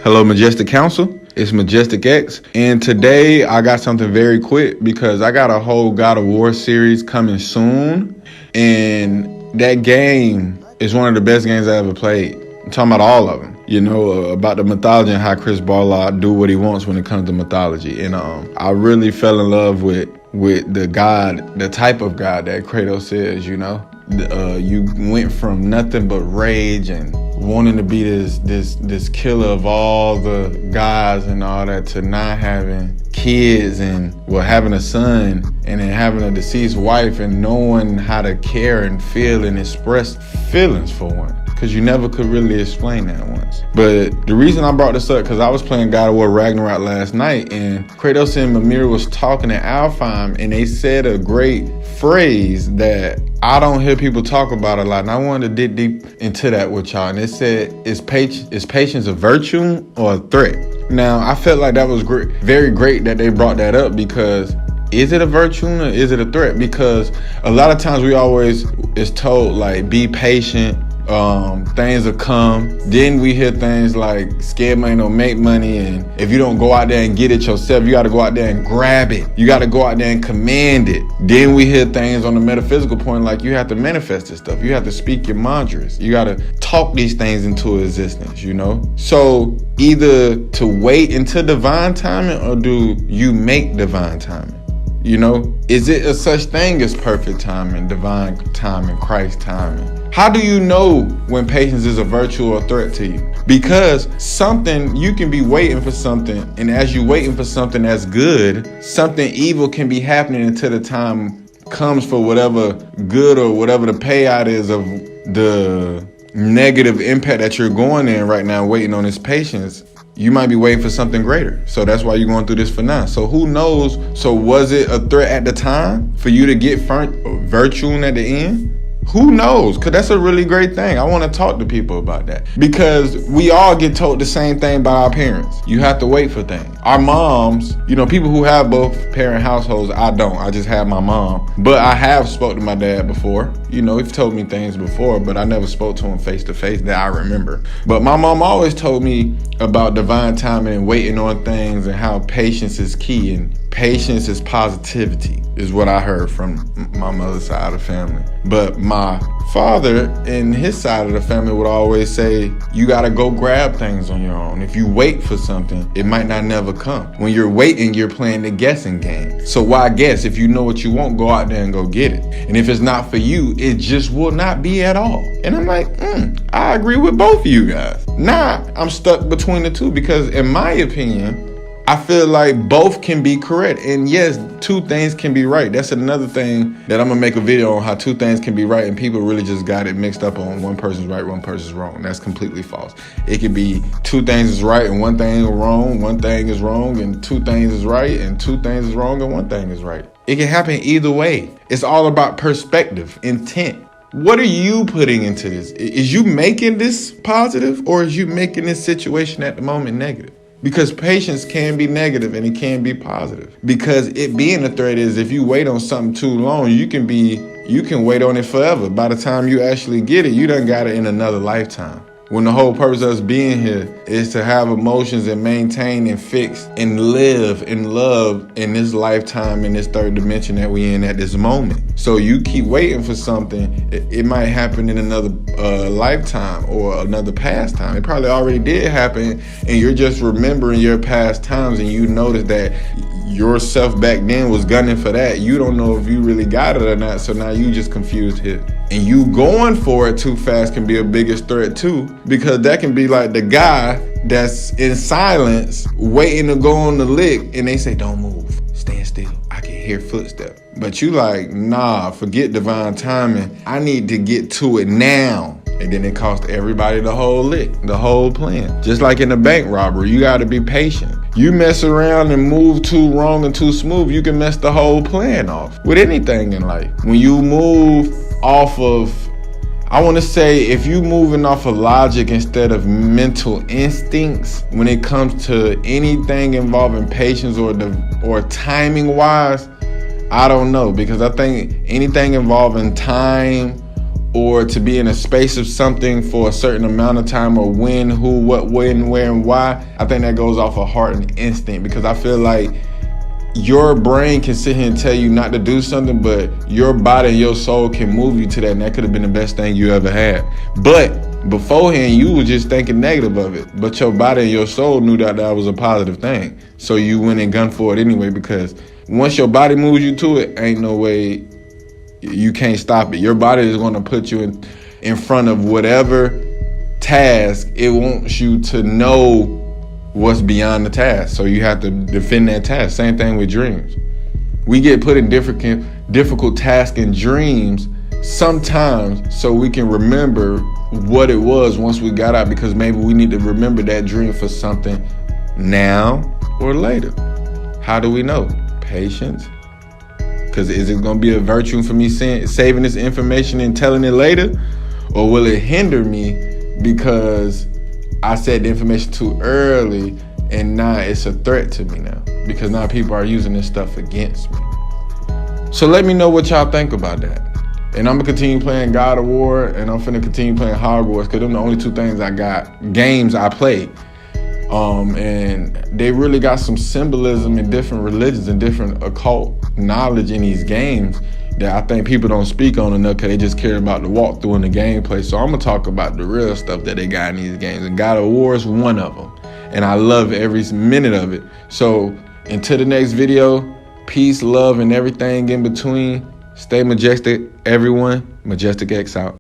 Hello, Majestic Council. It's Majestic X, and today I got something very quick because I got a whole God of War series coming soon, and that game is one of the best games I ever played. I'm talking about all of them. About the mythology and how Chris Barlow do what he wants when it comes to mythology, and I really fell in love with the God, the type of God that Kratos is. You went from nothing but rage and wanting to be this killer of all the guys and all that, to not having kids and having a son, and then having a deceased wife, and knowing how to care and feel and express feelings for one, because you never could really explain that once. But the reason I brought this up, because I was playing God of War Ragnarok last night, and Kratos and Mimir was talking at Alfheim, and they said a great phrase that I don't hear people talk about a lot, and I wanted to dig deep into that with y'all. And it said, is patience a virtue or a threat? Now, I felt like that was great, very great that they brought that up, because is it a virtue or is it a threat? Because a lot of times we always is told, like, be patient, things will come. Then we hear things like scared money don't make money, and if you don't go out there and get it yourself, you got to go out there and grab it. You got to go out there and command it. Then we hear things on the metaphysical point, like you have to manifest this stuff. You have to speak your mantras. You got to talk these things into existence, So either to wait until divine timing, or do you make divine timing? Is it a such thing as perfect timing, divine timing, Christ timing? How do you know when patience is a virtue or a threat to you? Because you can be waiting for something, and as you're waiting for something that's good, something evil can be happening until the time comes for whatever good or whatever the payout is of the negative impact that you're going in right now, waiting on this patience. You might be waiting for something greater. So that's why you're going through this for now. So who knows? So was it a threat at the time for you to get virtue at the end? Who knows? Because that's a really great thing. I want to talk to people about that, because we all get told the same thing by our parents. You have to wait for things. Our moms, people who have both parent households, I don't. I just have my mom. But I have spoke to my dad before. He's told me things before, but I never spoke to him face to face that I remember. But my mom always told me about divine timing and waiting on things, and how patience is key, and patience is positivity, is what I heard from my mother's side of the family. But my father and his side of the family would always say, you got to go grab things on your own. If you wait for something, it might not never come. When you're waiting, you're playing the guessing game. So why guess? If you know what you want, go out there and go get it. And if it's not for you, it just will not be at all. And I'm like, I agree with both of you guys. Now I'm stuck between the two, because in my opinion, I feel like both can be correct. And yes, two things can be right. That's another thing that I'm going to make a video on, how two things can be right, and people really just got it mixed up on one person's right, one person's wrong. That's completely false. It could be two things is right and one thing is wrong, one thing is wrong and two things is right, and two things is wrong and one thing is right. It can happen either way. It's all about perspective, intent. What are you putting into this? Is you making this positive, or is you making this situation at the moment negative? Because patience can be negative and it can be positive. Because it being a threat is, if you wait on something too long, you can wait on it forever. By the time you actually get it, you done got it in another lifetime. When the whole purpose of us being here is to have emotions and maintain and fix and live and love in this lifetime, in this third dimension that we in at this moment. So you keep waiting for something, it might happen in another lifetime or another past time. It probably already did happen, and you're just remembering your past times, and you notice that yourself back then was gunning for that. You don't know if you really got it or not, so now you just confused here. And you going for it too fast can be a biggest threat too, because that can be like the guy that's in silence waiting to go on the lick, and they say, don't move, stand still, I can hear footsteps. But you like, nah, forget divine timing, I need to get to it now. And then it cost everybody the whole lick, the whole plan. Just like in a bank robbery, you gotta be patient. You mess around and move too wrong and too smooth, you can mess the whole plan off with anything in life. When you move off of, I want to say, if you moving off of logic instead of mental instincts, when it comes to anything involving patience or timing wise, I don't know, because I think anything involving time or to be in a space of something for a certain amount of time, or when, who, what, when, where, and why, I think that goes off of heart and instinct, because I feel like your brain can sit here and tell you not to do something, but your body and your soul can move you to that, and that could have been the best thing you ever had. But beforehand, you were just thinking negative of it, but your body and your soul knew that that was a positive thing. So you went and gunned for it anyway, because once your body moves you to it, ain't no way you can't stop it. Your body is going to put you in front of whatever task it wants you to know what's beyond the task. So you have to defend that task. Same thing with dreams. We get put in difficult tasks and dreams sometimes so we can remember what it was once we got out, because maybe we need to remember that dream for something now or later. How do we know? Patience. Because is it going to be a virtue for me saving this information and telling it later? Or will it hinder me because I said the information too early and now it's a threat to me now? Because now people are using this stuff against me. So let me know what y'all think about that. And I'm going to continue playing God of War, and I'm finna continue playing Hogwarts, because them the only two things I got, games I play. And they really got some symbolism in different religions and different occult knowledge in these games that I think people don't speak on enough, because they just care about the walkthrough and the gameplay. So I'm gonna talk about the real stuff that they got in these games, and God of War is one of them, and I love every minute of it. So until the next video, peace, love, and everything in between. Stay majestic, everyone. Majestic X out.